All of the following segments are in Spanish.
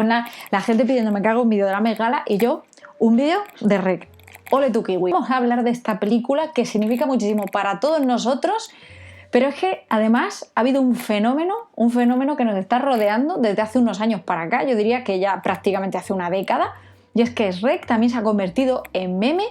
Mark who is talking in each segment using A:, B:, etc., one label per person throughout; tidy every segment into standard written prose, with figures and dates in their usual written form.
A: Pues nada, la gente pidiéndome que haga un vídeo de la Met Gala y yo un vídeo de Rec. Ole tu kiwi. Vamos a hablar de esta película que significa muchísimo para todos nosotros, pero es que además ha habido un fenómeno que nos está rodeando desde hace unos años para acá, yo diría que ya prácticamente hace una década, y es que Shrek también se ha convertido en meme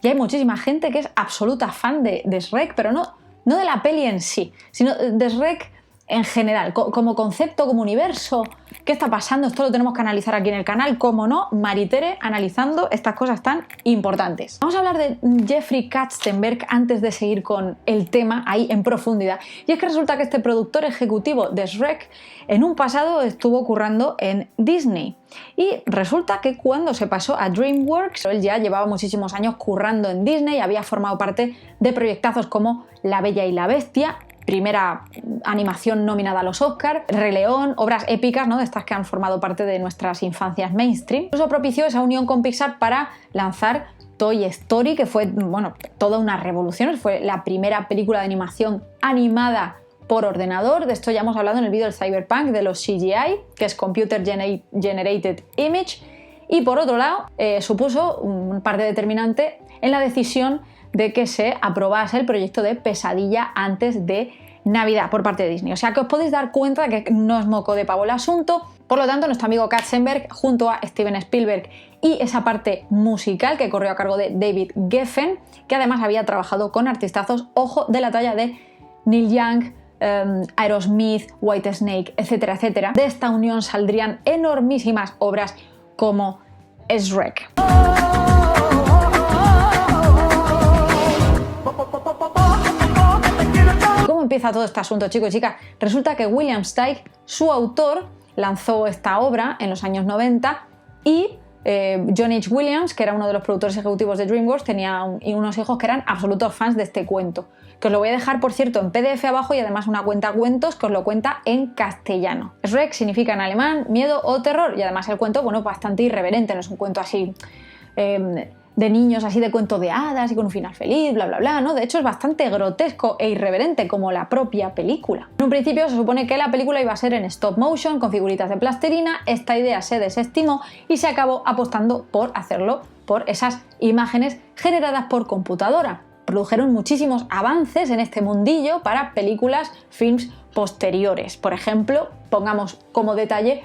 A: y hay muchísima gente que es absoluta fan de Shrek, pero no de la peli en sí, sino de Shrek en general, como concepto, como universo. ¿Qué está pasando? Esto lo tenemos que analizar aquí en el canal, como no, Maritere analizando estas cosas tan importantes. Vamos a hablar de Jeffrey Katzenberg antes de seguir con el tema ahí en profundidad. Y es que resulta que este productor ejecutivo de Shrek en un pasado estuvo currando en Disney. Y resulta que cuando se pasó a DreamWorks, él ya llevaba muchísimos años currando en Disney, había formado parte de proyectazos como La Bella y la Bestia, primera animación nominada a los Oscars, Rey León, obras épicas, ¿no?, de estas que han formado parte de nuestras infancias mainstream. Incluso propició esa unión con Pixar para lanzar Toy Story, que fue, bueno, toda una revolución. Fue la primera película de animación animada por ordenador. De esto ya hemos hablado en el vídeo del Cyberpunk, de los CGI, que es Computer Generated Image. Y por otro lado, supuso un parte determinante en la decisión de que se aprobase el proyecto de Pesadilla antes de Navidad por parte de Disney. O sea que os podéis dar cuenta de que no es moco de pavo el asunto. Por lo tanto, nuestro amigo Katzenberg, junto a Steven Spielberg y esa parte musical que corrió a cargo de David Geffen, que además había trabajado con artistazos, ojo, de la talla de Neil Young, Aerosmith, Whitesnake, etcétera, etcétera. De esta unión saldrían enormísimas obras como Shrek. ¿Cómo empieza todo este asunto, chicos y chicas? Resulta que William Steig, su autor, lanzó esta obra en los años 90 y John H. Williams, que era uno de los productores ejecutivos de DreamWorks, tenía unos hijos que eran absolutos fans de este cuento. Que os lo voy a dejar, por cierto, en PDF abajo y además una cuenta cuentos que os lo cuenta en castellano. Shrek significa en alemán miedo o terror y además el cuento, bueno, bastante irreverente, no es un cuento así de niños, así de cuento de hadas y con un final feliz, bla bla bla, ¿no? De hecho es bastante grotesco e irreverente como la propia película. En un principio se supone que la película iba a ser en stop motion, con figuritas de plastilina. Esta idea se desestimó y se acabó apostando por hacerlo por esas imágenes generadas por computadora. Produjeron muchísimos avances en este mundillo para películas, films posteriores. Por ejemplo, pongamos como detalle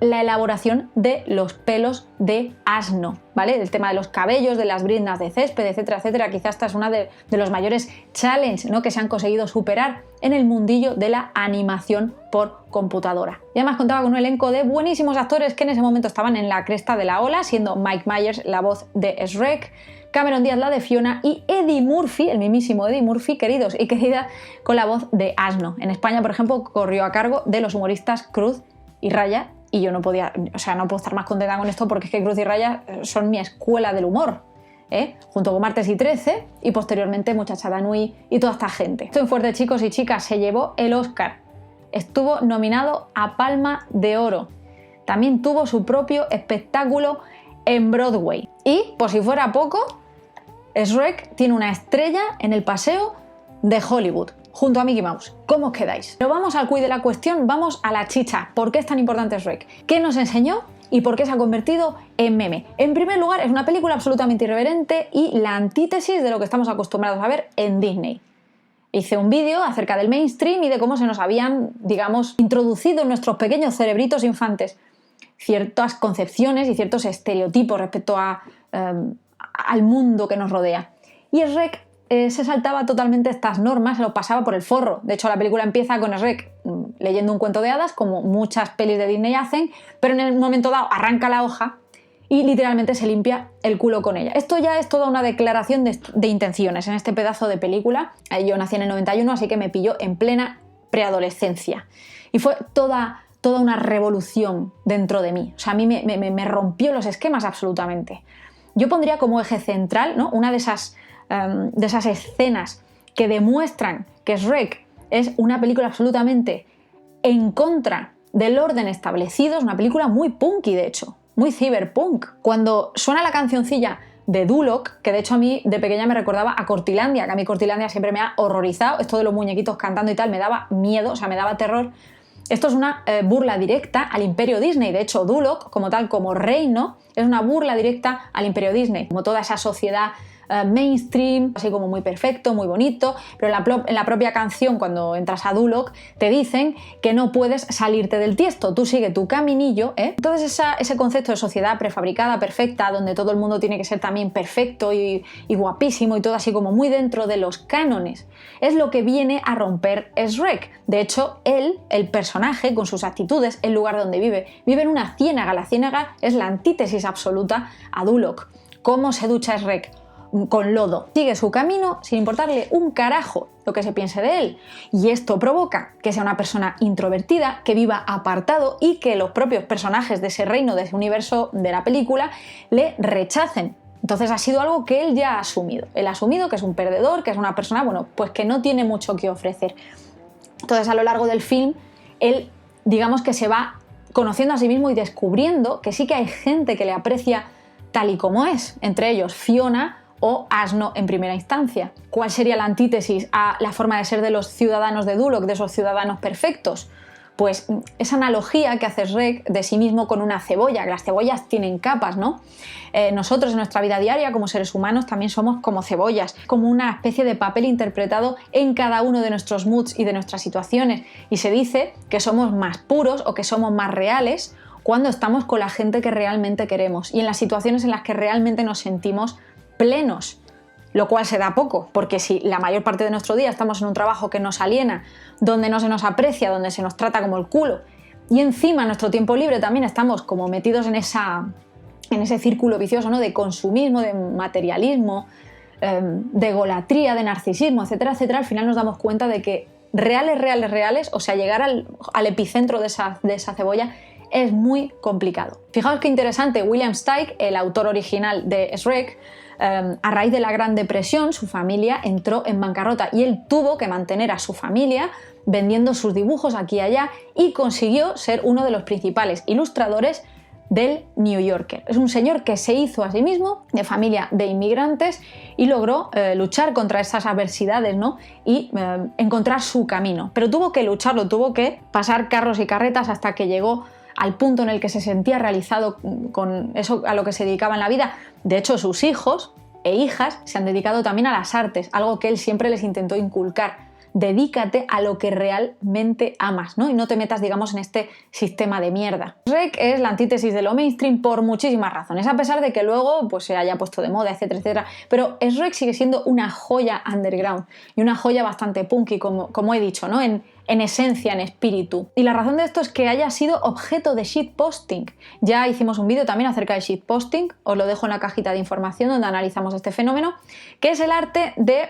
A: la elaboración de los pelos de asno, ¿vale? Del tema de los cabellos, de las briznas de césped, etcétera, etcétera. Quizás esta es una de los mayores challenges, ¿no?, que se han conseguido superar en el mundillo de la animación por computadora. Y además contaba con un elenco de buenísimos actores que en ese momento estaban en la cresta de la ola, siendo Mike Myers la voz de Shrek, Cameron Díaz la de Fiona y Eddie Murphy, el mismísimo Eddie Murphy, queridos y queridas, con la voz de asno. En España, por ejemplo, corrió a cargo de los humoristas Cruz y Raya. Y yo no podía, o sea, no puedo estar más contenta con esto porque es que Cruz y Raya son mi escuela del humor, junto con Martes y 13 y posteriormente Muchachada Nui y toda esta gente. Estoy fuerte, chicos y chicas, se llevó el Oscar. Estuvo nominado a Palma de Oro. También tuvo su propio espectáculo en Broadway. Y, por si fuera poco, Shrek tiene una estrella en el paseo de Hollywood, junto a Mickey Mouse. ¿Cómo os quedáis? Pero vamos al quid de la cuestión, vamos a la chicha. ¿Por qué es tan importante Shrek? ¿Qué nos enseñó y por qué se ha convertido en meme? En primer lugar, es una película absolutamente irreverente y la antítesis de lo que estamos acostumbrados a ver en Disney. Hice un vídeo acerca del mainstream y de cómo se nos habían, digamos, introducido en nuestros pequeños cerebritos infantes ciertas concepciones y ciertos estereotipos respecto al mundo que nos rodea. Y Shrek se saltaba totalmente estas normas, se lo pasaba por el forro. De hecho, la película empieza con Shrek leyendo un cuento de hadas, como muchas pelis de Disney hacen, pero en el momento dado arranca la hoja y literalmente se limpia el culo con ella. Esto ya es toda una declaración de intenciones en este pedazo de película. Yo nací en el 91, así que me pilló en plena preadolescencia. Y fue toda una revolución dentro de mí. O sea, a mí me rompió los esquemas absolutamente. Yo pondría como eje central, ¿no?, una de esas escenas que demuestran que Shrek es una película absolutamente en contra del orden establecido. Es una película muy punky, de hecho, muy cyberpunk. Cuando suena la cancioncilla de Duloc, que de hecho a mí de pequeña me recordaba a Cortilandia, que a mí Cortilandia siempre me ha horrorizado, esto de los muñequitos cantando y tal, me daba miedo, o sea, me daba terror. Esto es una burla directa al imperio Disney. De hecho, Duloc, como tal, como reino, es una burla directa al imperio Disney, como toda esa sociedad mainstream, así como muy perfecto, muy bonito, pero en la propia canción, cuando entras a Duloc, te dicen que no puedes salirte del tiesto, tú sigue tu caminillo, ¿eh? Entonces ese concepto de sociedad prefabricada, perfecta, donde todo el mundo tiene que ser también perfecto y guapísimo y todo así como muy dentro de los cánones, es lo que viene a romper Shrek. De hecho, él, el personaje, con sus actitudes, el lugar donde vive en una ciénaga. La ciénaga es la antítesis absoluta a Duloc. ¿Cómo se ducha Shrek? Con lodo. Sigue su camino sin importarle un carajo lo que se piense de él. Y esto provoca que sea una persona introvertida, que viva apartado y que los propios personajes de ese reino, de ese universo de la película, le rechacen. Entonces ha sido algo que él ya ha asumido. Él ha asumido que es un perdedor, que es una persona, bueno, pues que no tiene mucho que ofrecer. Entonces a lo largo del film, él, digamos que se va conociendo a sí mismo y descubriendo que sí que hay gente que le aprecia tal y como es. Entre ellos Fiona o Asno en primera instancia. ¿Cuál sería la antítesis a la forma de ser de los ciudadanos de Duloc, de esos ciudadanos perfectos? Pues esa analogía que hace Shrek de sí mismo con una cebolla, que las cebollas tienen capas, ¿no? Nosotros en nuestra vida diaria como seres humanos también somos como cebollas, como una especie de papel interpretado en cada uno de nuestros moods y de nuestras situaciones. Y se dice que somos más puros o que somos más reales cuando estamos con la gente que realmente queremos y en las situaciones en las que realmente nos sentimos plenos, lo cual se da poco, porque si la mayor parte de nuestro día estamos en un trabajo que nos aliena, donde no se nos aprecia, donde se nos trata como el culo, y encima en nuestro tiempo libre también estamos como metidos en ese círculo vicioso, ¿no? De consumismo, de materialismo, de egolatría, de narcisismo, etcétera, etcétera, al final nos damos cuenta de que reales, o sea, llegar al epicentro de esa cebolla es muy complicado. Fijaos qué interesante, William Steig, el autor original de Shrek, a raíz de la Gran Depresión, su familia entró en bancarrota y él tuvo que mantener a su familia vendiendo sus dibujos aquí y allá y consiguió ser uno de los principales ilustradores del New Yorker. Es un señor que se hizo a sí mismo, de familia de inmigrantes, y logró luchar contra esas adversidades, ¿no? Y encontrar su camino. Pero tuvo que lucharlo, tuvo que pasar carros y carretas hasta que llegó al punto en el que se sentía realizado con eso a lo que se dedicaba en la vida. De hecho, sus hijos e hijas se han dedicado también a las artes, algo que él siempre les intentó inculcar. Dedícate a lo que realmente amas, ¿no? Y no te metas, digamos, en este sistema de mierda. Shrek es la antítesis de lo mainstream por muchísimas razones, a pesar de que luego pues, se haya puesto de moda, etcétera, etcétera. Pero Shrek sigue siendo una joya underground y una joya bastante punky, como he dicho, ¿no? En esencia, en espíritu. Y la razón de esto es que haya sido objeto de shitposting. Ya hicimos un vídeo también acerca del shitposting, os lo dejo en la cajita de información donde analizamos este fenómeno, que es el arte de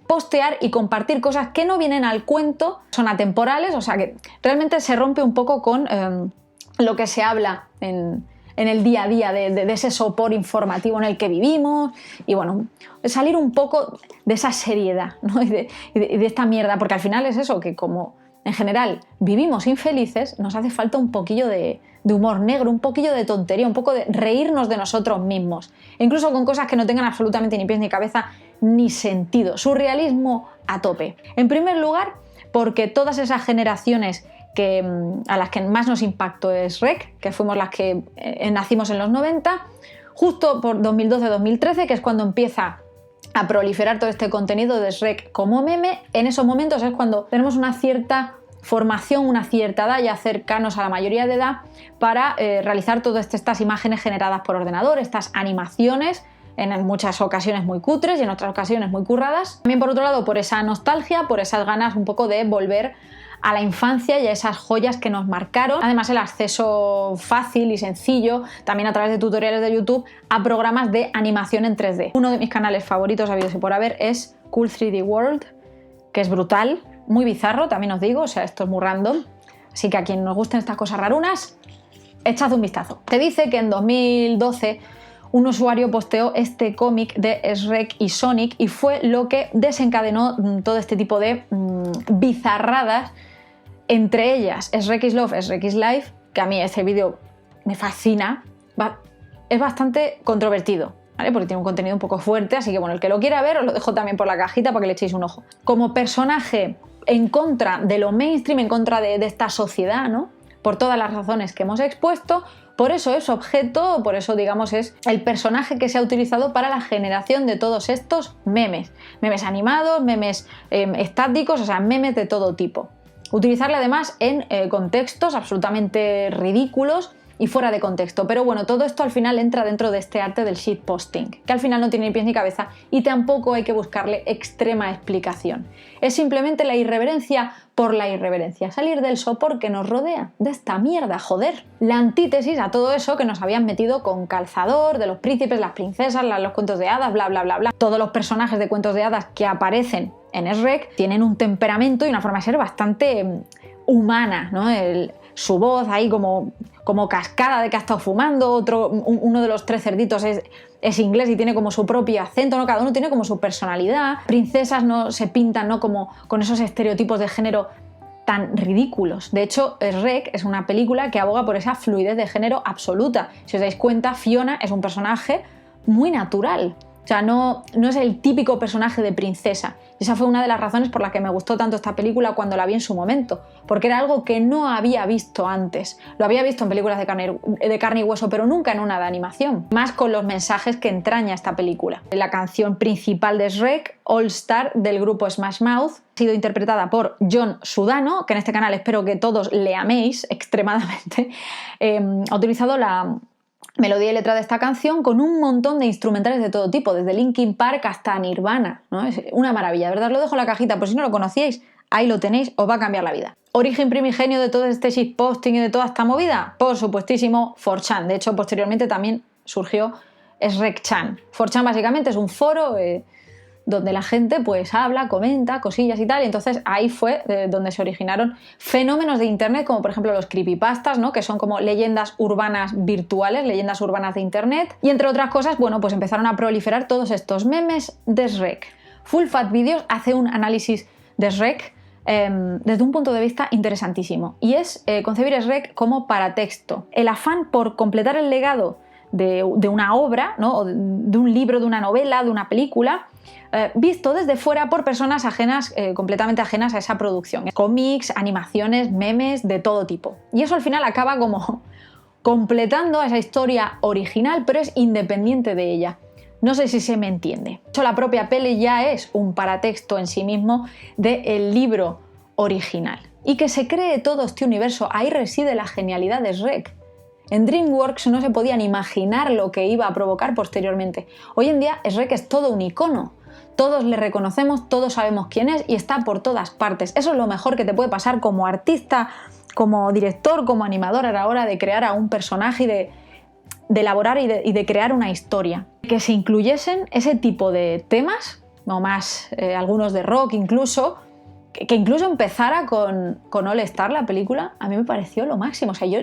A: postear y compartir cosas que no vienen al cuento, son atemporales, o sea que realmente se rompe un poco con lo que se habla en el día a día de ese sopor informativo en el que vivimos y bueno, salir un poco de esa seriedad, ¿no? y de esta mierda, porque al final es eso, que como en general vivimos infelices, nos hace falta un poquillo de humor negro, un poquillo de tontería, un poco de reírnos de nosotros mismos, incluso con cosas que no tengan absolutamente ni pies ni cabeza ni sentido, surrealismo a tope. En primer lugar, porque todas esas generaciones a las que más nos impactó es Shrek, que fuimos las que nacimos en los 90, justo por 2012-2013, que es cuando empieza a proliferar todo este contenido de Shrek como meme. En esos momentos es cuando tenemos una cierta formación, una cierta edad, ya cercanos a la mayoría de edad, para realizar todas estas imágenes generadas por ordenador, estas animaciones, en muchas ocasiones muy cutres y en otras ocasiones muy curradas. También por otro lado por esa nostalgia, por esas ganas un poco de volver a la infancia y a esas joyas que nos marcaron. Además el acceso fácil y sencillo, también a través de tutoriales de YouTube, a programas de animación en 3D. Uno de mis canales favoritos, habidos y por haber, es Cool 3D World, que es brutal, muy bizarro, también os digo, o sea, esto es muy random. Así que a quien nos gusten estas cosas rarunas, echad un vistazo. Te dice que en 2012 un usuario posteó este cómic de Shrek y Sonic y fue lo que desencadenó todo este tipo de bizarradas. Entre ellas, Shrek is Love, Shrek is Life, que a mí este vídeo me fascina, es bastante controvertido, ¿vale? Porque tiene un contenido un poco fuerte, así que bueno, el que lo quiera ver os lo dejo también por la cajita para que le echéis un ojo. Como personaje en contra de lo mainstream, en contra de esta sociedad, ¿no? Por todas las razones que hemos expuesto. Por eso es objeto, por eso digamos es el personaje que se ha utilizado para la generación de todos estos memes. Memes animados, memes estáticos, o sea, memes de todo tipo. Utilizarle además en contextos absolutamente ridículos y fuera de contexto. Pero bueno, todo esto al final entra dentro de este arte del shitposting, que al final no tiene ni pies ni cabeza y tampoco hay que buscarle extrema explicación. Es simplemente la irreverencia por la irreverencia, salir del sopor que nos rodea, de esta mierda, joder. La antítesis a todo eso que nos habían metido con calzador, de los príncipes, las princesas, los cuentos de hadas, bla, bla, bla, bla. Todos los personajes de cuentos de hadas que aparecen en Shrek tienen un temperamento y una forma de ser bastante humana, ¿no? Su voz ahí como cascada de que ha estado fumando, uno de los 3 cerditos es inglés y tiene como su propio acento, ¿no? Cada uno tiene como su personalidad. Princesas no se pintan, ¿no? Como con esos estereotipos de género tan ridículos. De hecho, Shrek es una película que aboga por esa fluidez de género absoluta. Si os dais cuenta, Fiona es un personaje muy natural. O sea, no es el típico personaje de princesa. Y esa fue una de las razones por las que me gustó tanto esta película cuando la vi en su momento. Porque era algo que no había visto antes. Lo había visto en películas de carne y hueso, pero nunca en una de animación. Más con los mensajes que entraña esta película. La canción principal de Shrek, All Star, del grupo Smash Mouth, ha sido interpretada por John Sudano, que en este canal espero que todos le améis extremadamente. Ha utilizado la melodía y letra de esta canción con un montón de instrumentales de todo tipo, desde Linkin Park hasta Nirvana, ¿no? Es una maravilla, de verdad, os lo dejo en la cajita, por si no lo conocíais, ahí lo tenéis, os va a cambiar la vida. ¿Origen primigenio de todo este shitposting y de toda esta movida? Por supuestísimo, 4chan. De hecho, posteriormente también surgió Shrek-chan. 4chan básicamente es un foro donde la gente pues habla, comenta cosillas y tal, y entonces ahí fue donde se originaron fenómenos de internet como por ejemplo los creepypastas, ¿no? Que son como leyendas urbanas virtuales, leyendas urbanas de internet, y entre otras cosas, bueno, pues empezaron a proliferar todos estos memes de Shrek. Full Fat Videos hace un análisis de Shrek desde un punto de vista interesantísimo, y es concebir Shrek como paratexto. El afán por completar el legado de una obra, ¿no? O de un libro, de una novela, de una película, visto desde fuera por personas ajenas, completamente ajenas a esa producción. Cómics, animaciones, memes, de todo tipo. Y eso al final acaba como completando esa historia original, pero es independiente de ella. No sé si se me entiende. De hecho, la propia peli ya es un paratexto en sí mismo del libro original. Y que se cree todo este universo, ahí reside la genialidad de Shrek. En DreamWorks no se podían imaginar lo que iba a provocar posteriormente. Hoy en día Shrek es todo un icono. Todos le reconocemos, todos sabemos quién es y está por todas partes. Eso es lo mejor que te puede pasar como artista, como director, como animador a la hora de crear a un personaje y de elaborar y de crear una historia. Que se incluyesen ese tipo de temas, o más algunos de rock incluso, que incluso empezara con All Star, la película, a mí me pareció lo máximo. O sea, yo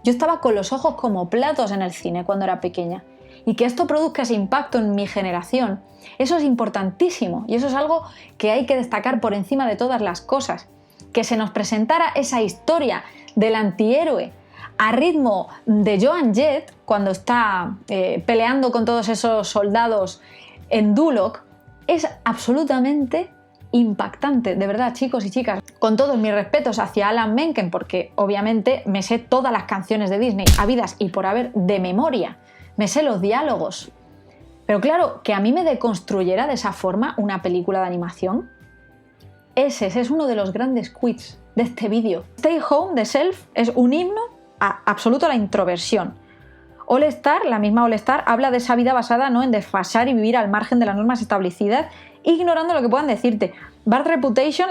A: estaba con los ojos como platos en el cine cuando era pequeña. Y que esto produzca ese impacto en mi generación, eso es importantísimo y eso es algo que hay que destacar por encima de todas las cosas. Que se nos presentara esa historia del antihéroe a ritmo de Joan Jett cuando está peleando con todos esos soldados en Duloc es absolutamente impactante, de verdad, chicos y chicas. Con todos mis respetos hacia Alan Menken, porque obviamente me sé todas las canciones de Disney habidas y por haber de memoria. Me sé los diálogos. Pero claro, que a mí me deconstruyera de esa forma una película de animación, ese es uno de los grandes quits de este vídeo. Stay Home de Self es un himno absoluto a la introversión. All Star, la misma All Star, habla de esa vida basada, ¿no?, en desfasar y vivir al margen de las normas establecidas, ignorando lo que puedan decirte. Bad Reputation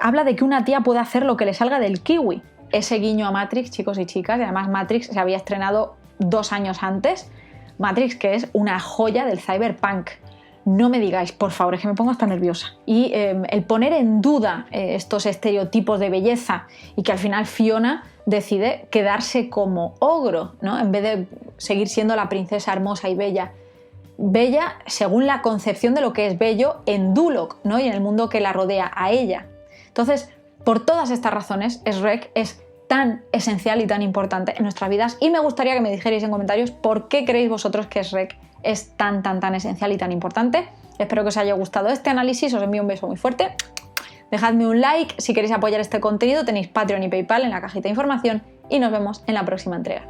A: habla de que una tía puede hacer lo que le salga del kiwi. Ese guiño a Matrix, chicos y chicas, y además Matrix se había estrenado 2 años antes. Matrix, que es una joya del cyberpunk. No me digáis, por favor, es que me pongo hasta nerviosa. Y el poner en duda estos estereotipos de belleza y que al final Fiona decide quedarse como ogro, ¿no?, en vez de seguir siendo la princesa hermosa y bella. Bella según la concepción de lo que es bello en Duloc, ¿no?, y en el mundo que la rodea a ella. Entonces, por todas estas razones, Shrek es tan esencial y tan importante en nuestras vidas y me gustaría que me dijerais en comentarios por qué creéis vosotros que Shrek es tan esencial y tan importante. Espero que os haya gustado este análisis, os envío un beso muy fuerte. Dejadme un like, si queréis apoyar este contenido tenéis Patreon y PayPal en la cajita de información y nos vemos en la próxima entrega.